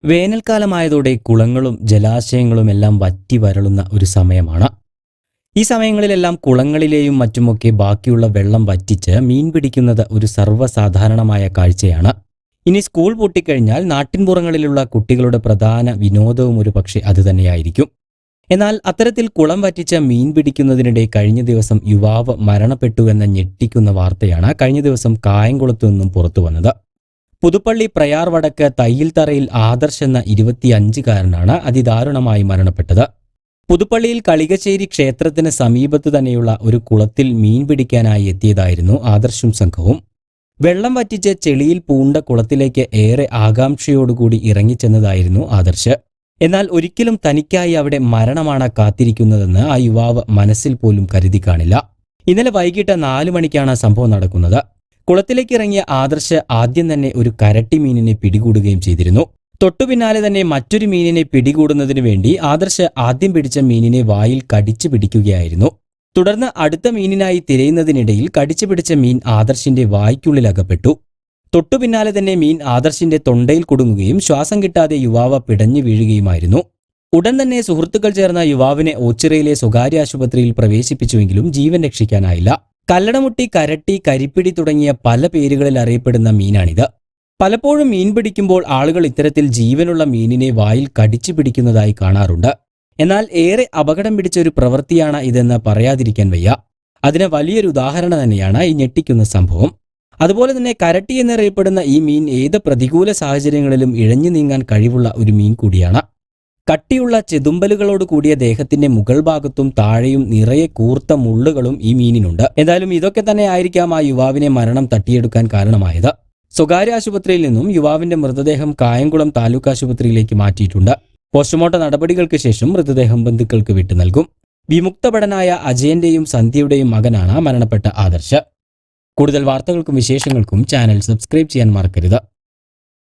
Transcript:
വേനൽക്കാലമായതോടെ കുളങ്ങളും ജലാശയങ്ങളും എല്ലാം വറ്റി വരളുന്ന ഒരു സമയമാണ്. ഈ സമയങ്ങളിലെല്ലാം കുളങ്ങളിലെയും മറ്റുമൊക്കെ ബാക്കിയുള്ള വെള്ളം വറ്റിച്ച് മീൻ പിടിക്കുന്നത് ഒരു സർവ്വസാധാരണമായ കാഴ്ചയാണ്. ഇനി സ്കൂൾ പൂട്ടിക്കഴിഞ്ഞാൽ നാട്ടിൻപുറങ്ങളിലുള്ള കുട്ടികളുടെ പ്രധാന വിനോദവും ഒരു പക്ഷേ അതുതന്നെയായിരിക്കും. എന്നാൽ അത്തരത്തിൽ കുളം വറ്റിച്ച് മീൻ പിടിക്കുന്നതിനിടെ കഴിഞ്ഞ ദിവസം യുവാവ് മരണപ്പെട്ടുവെന്ന ഞെട്ടിക്കുന്ന വാർത്തയാണ് കഴിഞ്ഞ ദിവസം കായംകുളത്തു നിന്നും പുറത്തു വന്നത്. പുതുപ്പള്ളി പ്രയാർ വടക്ക് തയ്യിൽത്തറയിൽ ആദർശ് എന്ന 25-കാരനാണ് അതിദാരുണമായി മരണപ്പെട്ടത്. പുതുപ്പള്ളിയിൽ കളികശ്ശേരി ക്ഷേത്രത്തിന് സമീപത്ത് തന്നെയുള്ള ഒരു കുളത്തിൽ മീൻ പിടിക്കാനായി എത്തിയതായിരുന്നു ആദർശും സംഘവും. വെള്ളം വറ്റിച്ച് ചെളിയിൽ പൂണ്ട കുളത്തിലേക്ക് ഏറെ ആകാംക്ഷയോടുകൂടി ഇറങ്ങിച്ചെന്നതായിരുന്നു ആദർശ്. എന്നാൽ ഒരിക്കലും തനിക്കായി അവിടെ മരണമാണ് കാത്തിരിക്കുന്നതെന്ന് ആ യുവാവ് മനസ്സിൽ പോലും കരുതി കാണില്ല. ഇന്നലെ വൈകിട്ട് 4 മണിക്കാണ് സംഭവം നടക്കുന്നത്. കുളത്തിലേക്ക് ഇറങ്ങിയ ആദർശ് ആദ്യം തന്നെ ഒരു കരട്ടി മീനിനെ പിടികൂടുകയും ചെയ്തിരുന്നു. തൊട്ടുപിന്നാലെ തന്നെ മറ്റൊരു മീനിനെ പിടികൂടുന്നതിനു വേണ്ടി ആദർശ് ആദ്യം പിടിച്ച മീനിനെ വായിൽ കടിച്ചു പിടിക്കുകയായിരുന്നു. തുടർന്ന് അടുത്ത മീനിനായി തിരയുന്നതിനിടയിൽ കടിച്ചു പിടിച്ച മീൻ ആദർശിന്റെ വായ്ക്കുള്ളിൽ അകപ്പെട്ടു. തൊട്ടുപിന്നാലെ തന്നെ മീൻ ആദർശിന്റെ തൊണ്ടയിൽ കുടുങ്ങുകയും ശ്വാസം കിട്ടാതെ യുവാവ് പിടഞ്ഞു വീഴുകയുമായിരുന്നു. ഉടൻ തന്നെ സുഹൃത്തുക്കൾ ചേർന്ന യുവാവിനെ ഓച്ചിറയിലെ സ്വകാര്യ ആശുപത്രിയിൽ പ്രവേശിപ്പിച്ചുവെങ്കിലും ജീവൻ രക്ഷിക്കാനായില്ല. കല്ലടമുട്ടി, കരട്ടി, കരിപ്പിടി തുടങ്ങിയ പല പേരുകളിൽ അറിയപ്പെടുന്ന മീനാണിത്. പലപ്പോഴും മീൻ പിടിക്കുമ്പോൾ ആളുകൾ ഇത്തരത്തിൽ ജീവനുള്ള മീനിനെ വായിൽ കടിച്ചു പിടിക്കുന്നതായി കാണാറുണ്ട്. എന്നാൽ ഏറെ അപകടം പിടിച്ച ഒരു പ്രവൃത്തിയാണ് ഇതെന്ന് പറയാതിരിക്കാൻ വയ്യ. അതിന് വലിയൊരു ഉദാഹരണം തന്നെയാണ് ഈ ഞെട്ടിക്കുന്ന സംഭവം. അതുപോലെ തന്നെ കരട്ടി എന്നറിയപ്പെടുന്ന ഈ മീൻ ഏത് പ്രതികൂല സാഹചര്യങ്ങളിലും ഇഴഞ്ഞു നീങ്ങാൻ കഴിവുള്ള ഒരു മീൻ കൂടിയാണ്. കട്ടിയുള്ള ചെതുമ്പലുകളോട് കൂടിയ ദേഹത്തിന്റെ മുകൾ ഭാഗത്തും താഴെയും നിറയെ കൂർത്ത മുള്ളുകളും ഈ മീനിനുണ്ട്. എന്തായാലും ഇതൊക്കെ തന്നെ ആയിരിക്കാം ആ യുവാവിനെ മരണം തട്ടിയെടുക്കാൻ കാരണമായത്. സ്വകാര്യ ആശുപത്രിയിൽ നിന്നും യുവാവിന്റെ മൃതദേഹം കായംകുളം താലൂക്ക് ആശുപത്രിയിലേക്ക് മാറ്റിയിട്ടുണ്ട്. പോസ്റ്റ്മോർട്ടം നടപടികൾക്ക് ശേഷം മൃതദേഹം ബന്ധുക്കൾക്ക് വിട്ടു നൽകും. വിമുക്തഭടനായ അജയന്റെയും സന്ധ്യയുടെയും മകനാണ് മരണപ്പെട്ട ആദർശ്. കൂടുതൽ വാർത്തകൾക്കും വിശേഷങ്ങൾക്കും ചാനൽ സബ്സ്ക്രൈബ് ചെയ്യാൻ മറക്കരുത്.